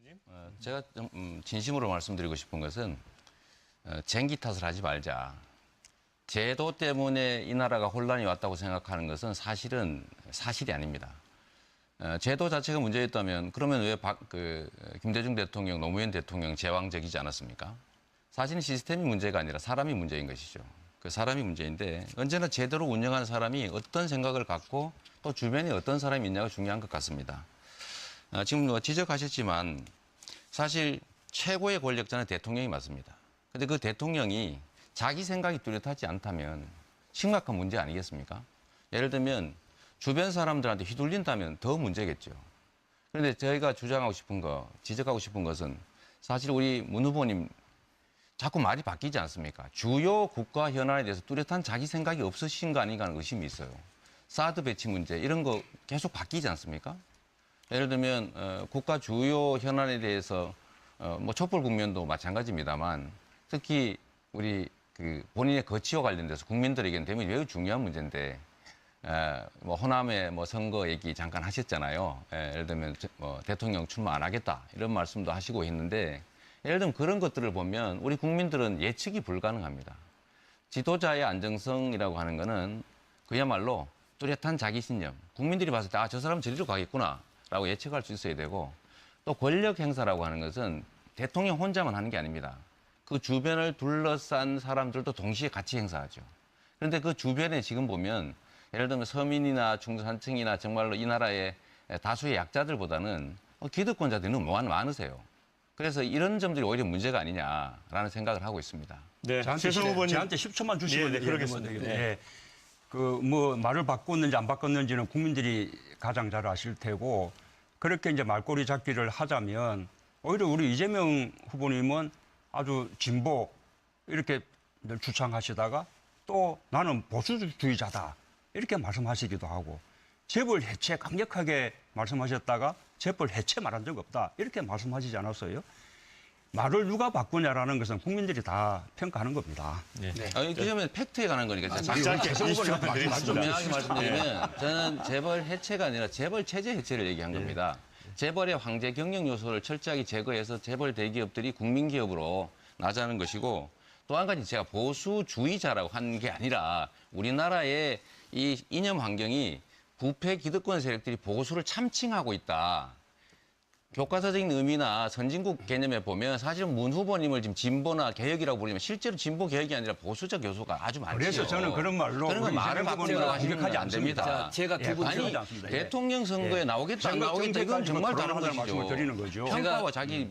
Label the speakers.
Speaker 1: 의원님.
Speaker 2: 제가 좀 진심으로 말씀드리고 싶은 것은 쟁기 탓을 하지 말자. 제도 때문에 이 나라가 혼란이 왔다고 생각하는 것은 사실이 아닙니다. 제도 자체가 문제였다면 그러면 왜 김대중 대통령, 노무현 대통령 제왕적이지 않았습니까? 사실은 시스템이 문제가 아니라 사람이 문제인 것이죠. 그 사람이 문제인데 언제나 제대로 운영하는 사람이 어떤 생각을 갖고 또 주변에 어떤 사람이 있냐가 중요한 것 같습니다. 지금 지적하셨지만 사실 최고의 권력자는 대통령이 맞습니다. 근데 그 대통령이 자기 생각이 뚜렷하지 않다면 심각한 문제 아니겠습니까? 예를 들면 주변 사람들한테 휘둘린다면 더 문제겠죠. 그런데 저희가 지적하고 싶은 것은 사실 우리 문 후보님 자꾸 말이 바뀌지 않습니까? 주요 국가 현안에 대해서 뚜렷한 자기 생각이 없으신 거 아닌가 하는 의심이 있어요. 사드 배치 문제 이런 거 계속 바뀌지 않습니까? 예를 들면 국가 주요 현안에 대해서 뭐 촛불 국면도 마찬가지입니다만 특히 우리 본인의 거치와 관련돼서 국민들에게는 대단히 매우 중요한 문제인데 뭐 호남의 뭐 선거 얘기 잠깐 하셨잖아요. 예를 들면 뭐 대통령 출마 안 하겠다 이런 말씀도 하시고 있는데 예를 들면 그런 것들을 보면 우리 국민들은 예측이 불가능합니다. 지도자의 안정성이라고 하는 거는 그야말로 뚜렷한 자기 신념. 국민들이 봤을 때 저 사람은 저리로 가겠구나 라고 예측할 수 있어야 되고 또 권력 행사라고 하는 것은 대통령 혼자만 하는 게 아닙니다. 그 주변을 둘러싼 사람들도 동시에 같이 행사하죠. 그런데 그 주변에 지금 보면 예를 들면 서민이나 중산층이나 정말로 이 나라의 다수의 약자들보다는 기득권자들이 너무 많으세요. 그래서 이런 점들이 오히려 문제가 아니냐라는 생각을 하고 있습니다.
Speaker 1: 네,
Speaker 3: 저한테 10초만 주시면
Speaker 1: 네, 그러겠습니다.
Speaker 3: 되겠네요.
Speaker 1: 네.
Speaker 3: 뭐 말을 바꿨는지 안 바꿨는지는 국민들이 가장 잘 아실 테고 그렇게 이제 말꼬리 잡기를 하자면 오히려 우리 이재명 후보님은 아주 진보 이렇게 늘 주창하시다가 또 나는 보수주의자다 이렇게 말씀하시기도 하고 재벌 해체 강력하게 말씀하셨다가 재벌 해체 말한 적 없다 이렇게 말씀하시지 않았어요? 말을 누가 바꾸냐라는 것은 국민들이 다 평가하는 겁니다.
Speaker 1: 네.
Speaker 2: 그러면 팩트에 관한 거니까
Speaker 1: 짧게 20초만 드리겠습니다.
Speaker 2: 분명하게 말씀드리면 저는 재벌 해체가 아니라 재벌 체제 해체를 얘기한 겁니다. 재벌의 황제 경영 요소를 철저하게 제거해서 재벌 대기업들이 국민기업으로 나자는 것이고 또 한 가지 제가 보수주의자라고 한 게 아니라 우리나라의 이 이념 환경이 부패 기득권 세력들이 보수를 참칭하고 있다. 교과서적인 의미나 선진국 개념에 보면 사실은 문 후보님을 지금 진보나 개혁이라고 부르지만 실제로 진보 개혁이 아니라 보수적 요소가 아주 많죠.
Speaker 3: 그래서 저는 그런 말로
Speaker 2: 그런 건
Speaker 3: 우리
Speaker 2: 말을
Speaker 3: 이재명
Speaker 2: 바꾸는
Speaker 3: 후보님을
Speaker 2: 하시면
Speaker 3: 공격하지
Speaker 2: 안 됩니다.
Speaker 3: 않습니다.
Speaker 4: 제가 두 분
Speaker 2: 아니
Speaker 3: 않습니다.
Speaker 2: 대통령 선거에 나오겠다 안 나오겠다 이건 정말 다른 것이죠.
Speaker 3: 말씀을 드리는 거죠.
Speaker 2: 평가와 자기